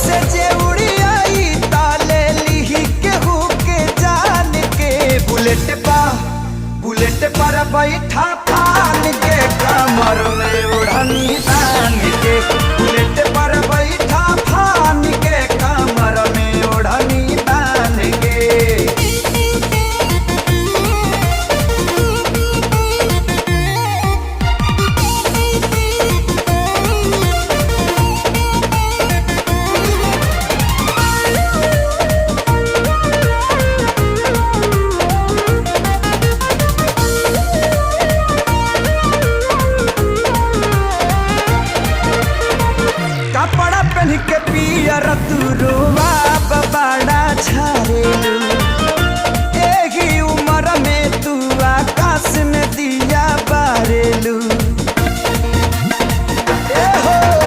से जे उड़ी आई ताले लिही केहू के जान के। बुलेट पर बैठा फान के कमर में ओढ़नी तान के। बुलेट पर बैठा फान के कमर में ओढ़नी तान के। कपड़ा पहन के पियर तू रोवा बड़ा झारेलू।